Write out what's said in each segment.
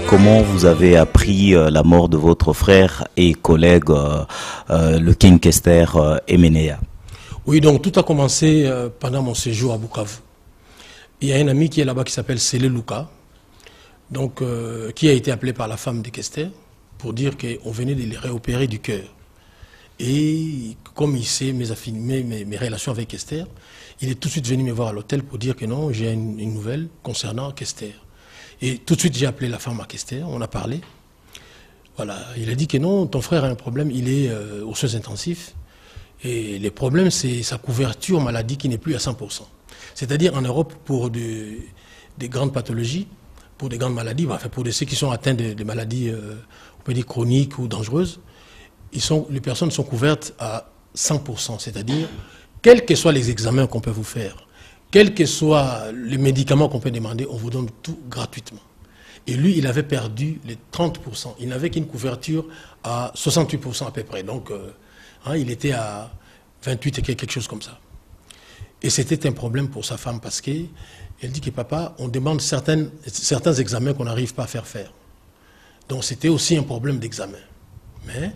Comment vous avez appris la mort de votre frère et collègue, le King Kester Emenea? Oui, donc tout a commencé pendant mon séjour à Bukavu. Il y a un ami qui est là-bas qui s'appelle Sele Luka, donc, qui a été appelé par la femme de Kester pour dire qu'on venait de les réopérer du cœur. Et comme il sait mes relations avec Kester, il est tout de suite venu me voir à l'hôtel pour dire que non, j'ai une nouvelle concernant Kester. Et tout de suite, j'ai appelé la femme à Kester, on a parlé. Voilà, il a dit que non, ton frère a un problème, il est aux soins intensifs. Et le problème, c'est sa couverture maladie qui n'est plus à 100%. C'est-à-dire en Europe, pour des grandes pathologies, pour des grandes maladies, enfin pour ceux qui sont atteints de maladies, on peut dire chroniques ou dangereuses, les personnes sont couvertes à 100%. C'est-à-dire, quels que soient les examens qu'on peut vous faire, quels que soient les médicaments qu'on peut demander, on vous donne tout gratuitement. Et lui, il avait perdu les 30%. Il n'avait qu'une couverture à 68% à peu près. Donc, il était à 28 et quelque chose comme ça. Et c'était un problème pour sa femme parce qu'elle dit que papa, on demande certains examens qu'on n'arrive pas à faire. Donc c'était aussi un problème d'examen. Mais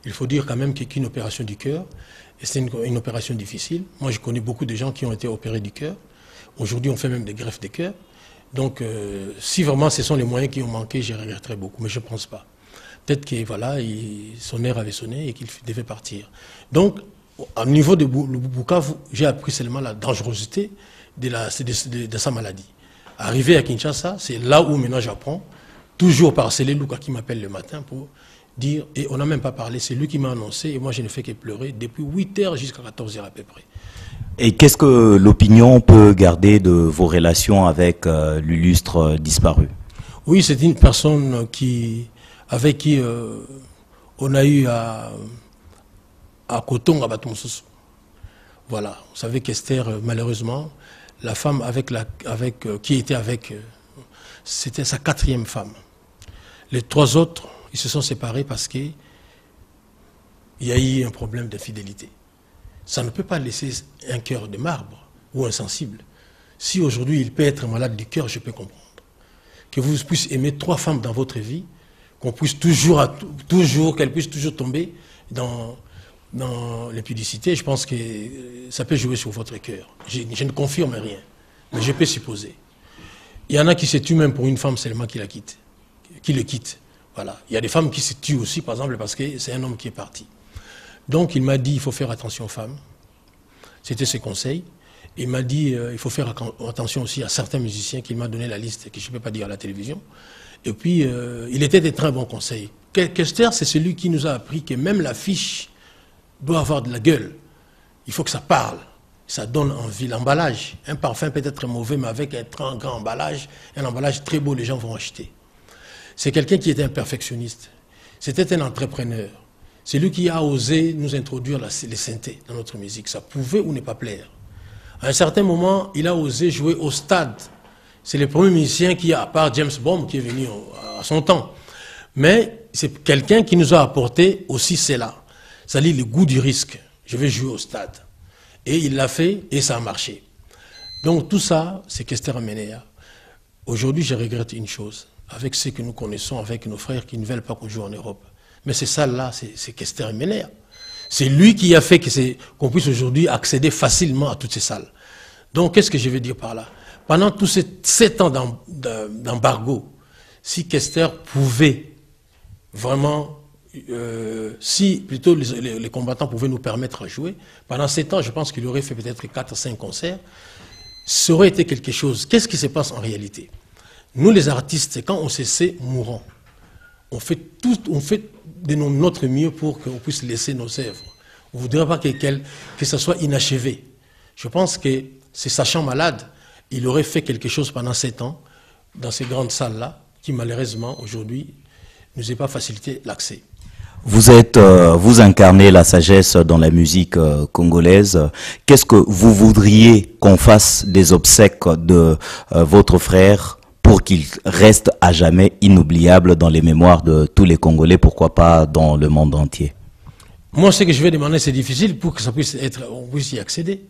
il faut dire quand même qu'une opération du cœur, et c'est une opération difficile. Moi, je connais beaucoup de gens qui ont été opérés du cœur. Aujourd'hui, on fait même des greffes de cœur. Donc, si vraiment ce sont les moyens qui ont manqué, je regretterais beaucoup, mais je ne pense pas. Peut-être que voilà, son heure avait sonné et qu'il devait partir. Donc, au niveau de Bukavu, j'ai appris seulement la dangerosité de sa maladie. Arrivé à Kinshasa, c'est là où maintenant j'apprends, toujours par Sele Luka qui m'appelle le matin pour dire, et on n'a même pas parlé, c'est lui qui m'a annoncé, et moi je ne fais que pleurer depuis 8h jusqu'à 14h à peu près. Et qu'est-ce que l'opinion peut garder de vos relations avec l'illustre disparu? Oui, c'est une personne avec qui on a eu à Coton, à Baton-Soussou. Voilà, vous savez qu'Esther, malheureusement, la femme qui était avec, c'était sa 4e femme. Les 3 autres, ils se sont séparés parce qu'il y a eu un problème d'infidélité. Ça ne peut pas laisser un cœur de marbre ou insensible. Si aujourd'hui il peut être malade du cœur, je peux comprendre. Que vous puissiez aimer 3 femmes dans votre vie, qu'on puisse qu'elles puissent toujours tomber dans l'impudicité, je pense que ça peut jouer sur votre cœur. Je ne confirme rien, mais je peux supposer. Il y en a qui se tuent même pour une femme seulement qui le quitte. Voilà. Il y a des femmes qui se tuent aussi, par exemple, parce que c'est un homme qui est parti. Donc il m'a dit, il faut faire attention aux femmes. C'était ses conseils. Il m'a dit, il faut faire attention aussi à certains musiciens qu'il m'a donné la liste, que je ne peux pas dire à la télévision. Et puis, il était des très bons conseils. Kester, c'est celui qui nous a appris que même l'affiche doit avoir de la gueule. Il faut que ça parle. Ça donne envie. L'emballage, un parfum peut être mauvais, mais avec un très grand emballage, un emballage très beau, les gens vont acheter. C'est quelqu'un qui était un perfectionniste. C'était un entrepreneur. C'est lui qui a osé nous introduire les synthés dans notre musique. Ça pouvait ou ne pas plaire. À un certain moment, il a osé jouer au stade. C'est le premier musicien qui, à part James Bond, qui est venu à son temps. Mais c'est quelqu'un qui nous a apporté aussi cela. C'est-à-dire le goût du risque. Je vais jouer au stade. Et il l'a fait et ça a marché. Donc tout ça, c'est Kester Emenea. Aujourd'hui, je regrette une chose. Avec ceux que nous connaissons, avec nos frères qui ne veulent pas qu'on joue en Europe. Mais c'est ça là, c'est Kester Emenea. C'est lui qui a fait qu'on puisse aujourd'hui accéder facilement à toutes ces salles. Donc qu'est-ce que je veux dire par là? Pendant tous ces 7 ans d'embargo, si Kester pouvait vraiment, si plutôt les combattants pouvaient nous permettre de jouer, pendant 7 ans, je pense qu'il aurait fait peut-être 4 ou 5 concerts, ça aurait été quelque chose. Qu'est-ce qui se passe en réalité? Nous les artistes, quand on se sait mourant, on fait de notre mieux pour qu'on puisse laisser nos œuvres. On ne voudrait pas que ça soit inachevé. Je pense que c'est sachant malade, il aurait fait quelque chose pendant 7 ans dans ces grandes salles-là, qui malheureusement aujourd'hui ne nous a pas facilité l'accès. Vous incarnez la sagesse dans la musique congolaise. Qu'est-ce que vous voudriez qu'on fasse des obsèques de votre frère pour qu'il reste à jamais inoubliable dans les mémoires de tous les Congolais, pourquoi pas dans le monde entier? Moi, ce que je vais demander, c'est difficile pour que ça puisse on puisse y accéder.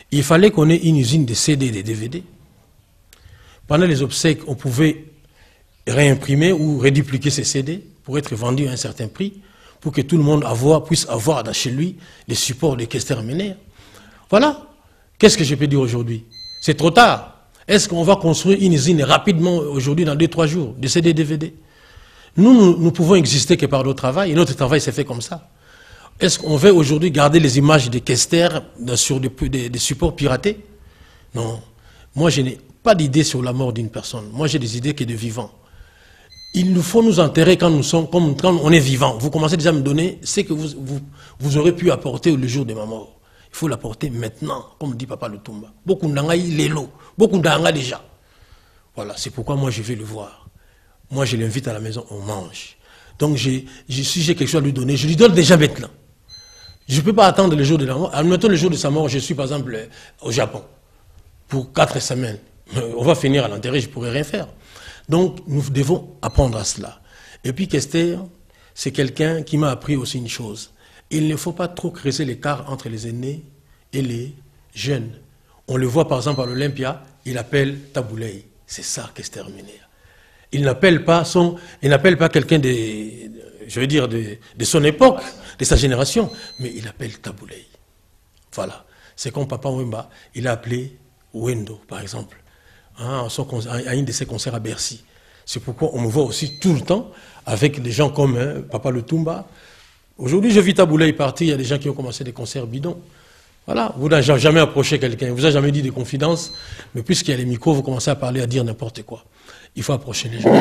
Il fallait qu'on ait une usine de CD et de DVD. Pendant les obsèques, on pouvait réimprimer ou rédupliquer ces CD pour être vendus à un certain prix, pour que tout le monde puisse avoir chez lui les supports de Kester Ménère. Voilà. Qu'est-ce que je peux dire aujourd'hui? C'est trop tard. Est-ce qu'on va construire une usine rapidement aujourd'hui dans 2-3 jours, de CD, DVD? Nous pouvons exister que par notre travail, et notre travail s'est fait comme ça. Est-ce qu'on veut aujourd'hui garder les images de Kester sur des supports piratés? Non. Moi, je n'ai pas d'idée sur la mort d'une personne. Moi, j'ai des idées qui sont de vivants. Il nous faut nous enterrer quand quand on est vivant. Vous commencez déjà à me donner ce que vous aurez pu apporter le jour de ma mort. Il faut l'apporter maintenant, comme dit Papa Lutumba. Beaucoup d'anga l'élo, beaucoup d'anga déjà. Voilà, c'est pourquoi moi je vais le voir. Moi je l'invite à la maison, on mange. Donc si j'ai quelque chose à lui donner, je lui donne déjà maintenant. Je ne peux pas attendre le jour de la mort. Admettons le jour de sa mort, je suis par exemple au Japon pour 4 semaines. On va finir à l'enterrer, je ne pourrai rien faire. Donc nous devons apprendre à cela. Et puis Kester, c'est quelqu'un qui m'a appris aussi une chose. Il ne faut pas trop creuser l'écart entre les aînés et les jeunes. On le voit par exemple à l'Olympia, il appelle Tabouley. C'est ça Kester Ménère. Il n'appelle pas quelqu'un de son époque, de sa génération, mais il appelle Tabouley. Voilà. C'est comme Papa Wemba, il a appelé Wendo, par exemple, à un de ses concerts à Bercy. C'est pourquoi on me voit aussi tout le temps avec des gens comme Papa Lutumba. Aujourd'hui, je vis Tabouley parti, il y a des gens qui ont commencé des concerts bidons. Voilà, vous n'avez jamais approché quelqu'un, vous n'avez jamais dit des confidences, mais puisqu'il y a les micros, vous commencez à parler, à dire n'importe quoi. Il faut approcher les gens.